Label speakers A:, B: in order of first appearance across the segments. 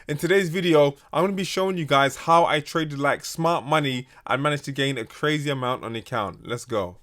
A: In today's video, I'm going to be showing you guys how I traded like smart money and managed to gain a crazy amount on the account. Let's go.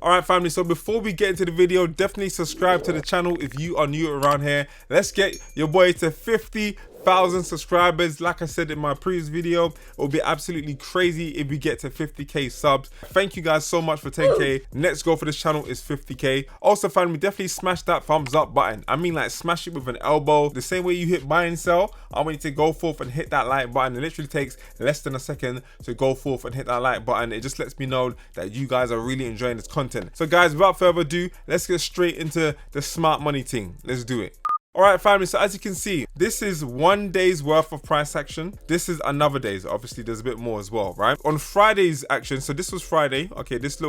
A: Alright family, so before we get into the video, definitely subscribe to the channel if you are new around here. Let's get your boy to 50,000 subscribers. Like I said in my previous video, it will be absolutely crazy if we get to 50k subs. Thank you guys so much for 10k. Next goal for this channel is 50k. Also family, definitely smash that thumbs up button. I mean like smash it with an elbow. The same way you hit buy and sell, I want you to go forth and hit that like button. It literally takes less than a second to go forth and hit that like button. It just lets me know that you guys are really enjoying this content. So guys, without further ado, let's get straight into the smart money thing. Let's do it. Alright family, so as you can see, this is 1 day's worth of price action. This is another day's. Obviously there's a bit more as well, right? On Friday's action, so this was Friday. Okay, this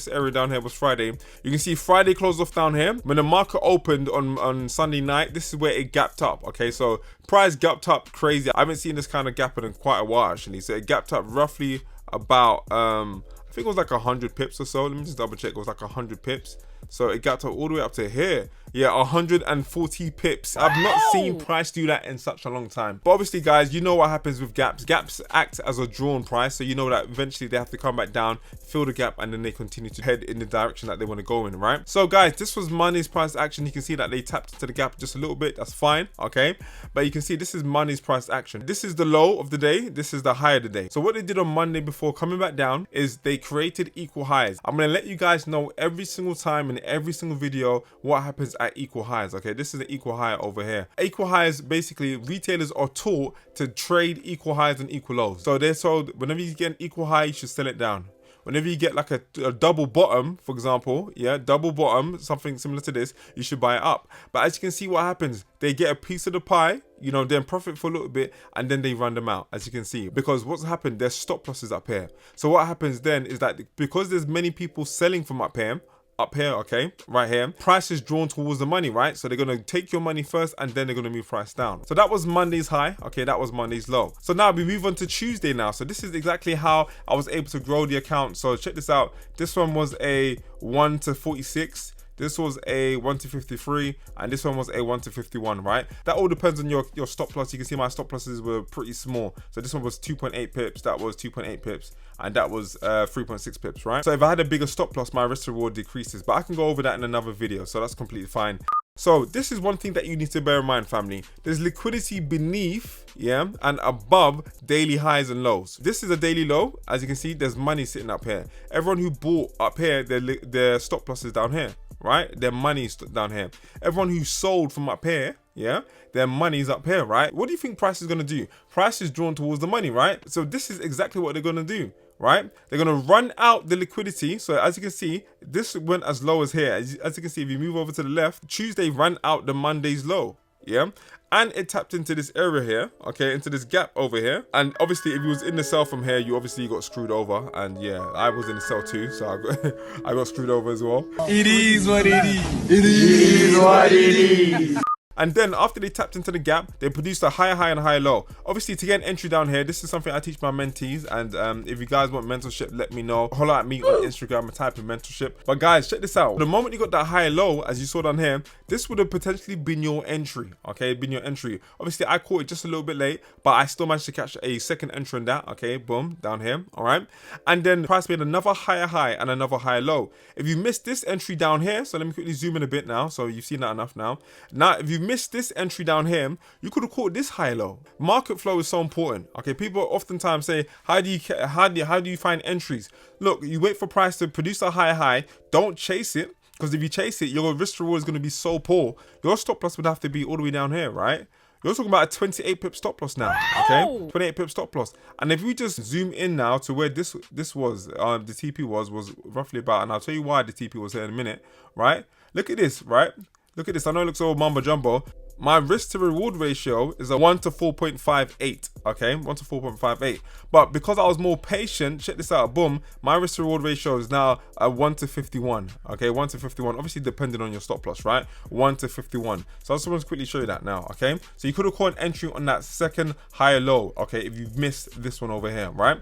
A: area down here was Friday. You can see Friday closed off down here. When the market opened on Sunday night, this is where it gapped up. Okay, so price gapped up crazy. I haven't seen this kind of gap in quite a while actually. So it gapped up roughly about I think it was like 100 pips or so. Let me just double check. It was like 100 pips. So it got all the way up to here. Yeah, 140 pips. I've not seen price do that in such a long time. But obviously guys, you know what happens with gaps. Gaps act as a drawn price, so you know that eventually they have to come back down, fill the gap, and then they continue to head in the direction that they want to go in, right? So guys, this was Monday's price action. You can see that they tapped into the gap just a little bit. That's fine, okay? But you can see this is Monday's price action. This is the low of the day. This is the high of the day. So what they did on Monday before coming back down is they created equal highs. I'm going to let you guys know every single time in every single video what happens at equal highs. Okay, this is an equal high over here. Equal highs, basically retailers are taught to trade equal highs and equal lows. So they're told whenever you get an equal high, you should sell it down. Whenever you get like a double bottom, for example, yeah, double bottom, something similar to this, you should buy it up. But as you can see what happens, they get a piece of the pie, you know, then profit for a little bit, and then they run them out, as you can see. Because what's happened, there's stop losses up here. So what happens then is that because there's many people selling from up here, okay, right here, price is drawn towards the money, right? So they're going to take your money first and then they're going to move price down. So that was Monday's high. Okay, that was Monday's low. So now we move on to Tuesday now. So this is exactly how I was able to grow the account. So check this out. This one was a 1 to 46. This was a 1 to 53, and this one was a 1 to 51, right? That all depends on your stop loss. You can see my stop losses were pretty small. So this one was 2.8 pips, that was 2.8 pips, and that was 3.6 pips, right? So if I had a bigger stop loss, my risk reward decreases, but I can go over that in another video, so that's completely fine. So this is one thing that you need to bear in mind, family. There's liquidity beneath, yeah, and above daily highs and lows. This is a daily low. As you can see, there's money sitting up here. Everyone who bought up here, their stop loss is down here, right? Their money's down here. Everyone who sold from up here, yeah, their money's up here, right? What do you think price is going to do? Price is drawn towards the money, right? So this is exactly what they're going to do, right? They're going to run out the liquidity. So as you can see, this went as low as here. As you can see, if you move over to the left, Tuesday ran out the Monday's low, yeah? And it tapped into this area here, okay, into this gap over here. And obviously, if you was in the sell from here, you obviously got screwed over. And yeah, I was in the sell too, so I got screwed over as well.
B: It is what it is. It is what it is.
A: And then after they tapped into the gap, they produced a higher high and a higher low. Obviously, to get an entry down here, this is something I teach my mentees. And if you guys want mentorship, let me know. Holler at me on Instagram and type in mentorship. But guys, check this out. The moment you got that higher low, as you saw down here, this would have potentially been your entry. Okay, been your entry. Obviously, I caught it just a little bit late, but I still managed to catch a second entry on that. Okay, boom, down here. All right. And then price made another higher high and another higher low. If you missed this entry down here, so let me quickly zoom in a bit now. So you've seen that enough now. Now, if you missed this entry down here, you could have caught this high low. Market flow is so important. Okay, people oftentimes say, how do you find entries? Look, you wait for price to produce a higher high. Don't chase it, because if you chase it, your risk reward is going to be so poor. Your stop loss would have to be all the way down here, right? You're talking about a 28 pip stop loss now, okay? 28 pip stop loss. And if we just zoom in now to where this was, the TP was roughly about, and I'll tell you why the TP was here in a minute, right? Look at this, right? Look at this. I know it looks all mumbo jumbo. My risk to reward ratio is a 1 to 4.58, okay? 1 to 4.58. But because I was more patient, check this out, boom, my risk to reward ratio is now a 1 to 51, okay? 1 to 51, obviously depending on your stop loss, right? 1 to 51. So I just want to quickly show you that now, okay? So you could have caught an entry on that second higher low, okay, if you've missed this one over here, right?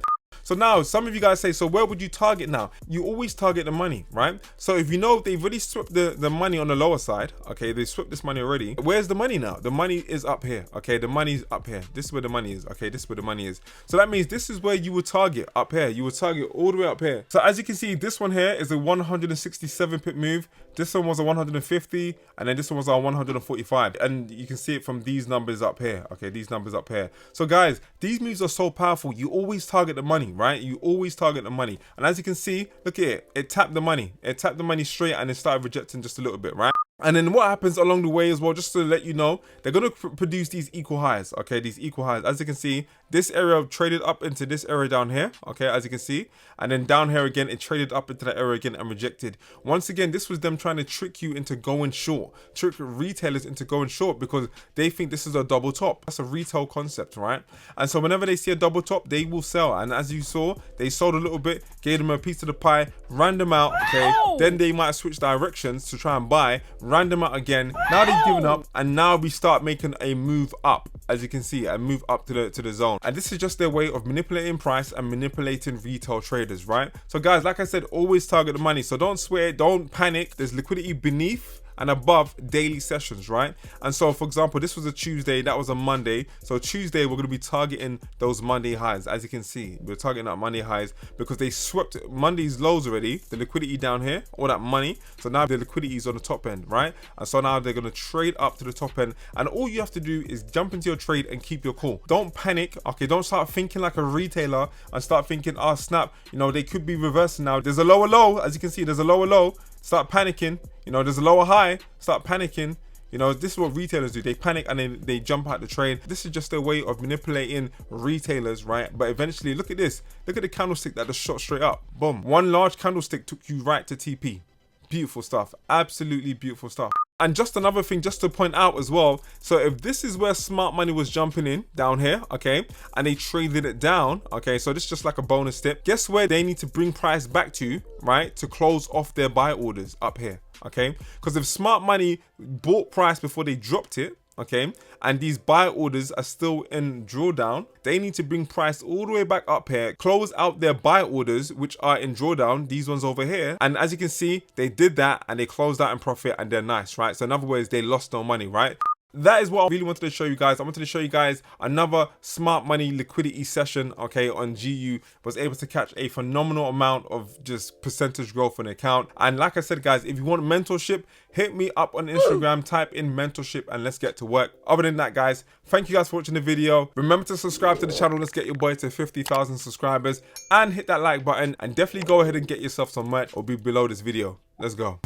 A: So now some of you guys say, so where would you target now? You always target the money, right? So if you know they've already swept the money on the lower side, okay, they swept this money already. Where's the money now? The money is up here, okay? The money's up here. This is where the money is, okay? This is where the money is. So that means this is where you would target, up here. You would target all the way up here. So as you can see, this one here is a 167 pip move. This one was a 150, and then this one was a 145. And you can see it from these numbers up here, okay? These numbers up here. So guys, these moves are so powerful. You always target the money, right? You always target the money. And as you can see, look at it. It tapped the money. It tapped the money straight and it started rejecting just a little bit, right? And then what happens along the way as well, just to let you know, they're going to produce these equal highs, okay? These equal highs. As you can see, this area traded up into this area down here, okay? As you can see. And then down here again, it traded up into that area again and rejected. Once again, this was them trying to trick you into going short. Trick retailers into going short because they think this is a double top. That's a retail concept, right? And so whenever they see a double top, they will sell. And as you saw, they sold a little bit, gave them a piece of the pie, ran them out, okay? Then they might switch directions to try and buy, ran them out again. Now they've given up, and now we start making a move up, as you can see, a move up to the zone. And this is just their way of manipulating price and manipulating retail traders, right? So guys, like I said, always target the money. So don't sweat, don't panic. There's liquidity beneath and above daily sessions, right? And so for example, this was a Tuesday, that was a Monday. So Tuesday, we're going to be targeting those Monday highs. As you can see, we're targeting that Monday highs because they swept Monday's lows already, the liquidity down here, all that money. So now the liquidity is on the top end, right? And so now they're going to trade up to the top end, and all you have to do is jump into your trade and keep your cool. Don't panic, okay? Don't start thinking like a retailer and start thinking, oh snap, you know, they could be reversing now. There's a lower low, as you can see, there's a lower low. Start panicking. You know, there's a lower high, start panicking. You know, this is what retailers do. They panic and then they jump out the trade. This is just their way of manipulating retailers, right? But eventually, look at this. Look at the candlestick that just shot straight up. Boom. One large candlestick took you right to TP. Beautiful stuff. Absolutely beautiful stuff. And just another thing just to point out as well, so if this is where smart money was jumping in down here, okay, and they traded it down, okay, so this is just like a bonus tip. Guess where they need to bring price back to, right, to close off their buy orders? Up here, okay? Because if smart money bought price before they dropped it, okay, and these buy orders are still in drawdown, they need to bring price all the way back up here, close out their buy orders which are in drawdown, these ones over here. And as you can see, they did that and they closed out in profit and they're nice, right? So in other words, they lost no money, right? That is what I really wanted to show you guys. I wanted to show you guys another smart money liquidity session, okay, on GU. Was able to catch a phenomenal amount of just percentage growth on the account. And like I said, guys, if you want mentorship, hit me up on Instagram, type in mentorship and let's get to work. Other than that, guys, thank you guys for watching the video. Remember to subscribe to the channel. Let's get your boy to 50,000 subscribers and hit that like button, and definitely go ahead and get yourself some merch or be below this video. Let's go.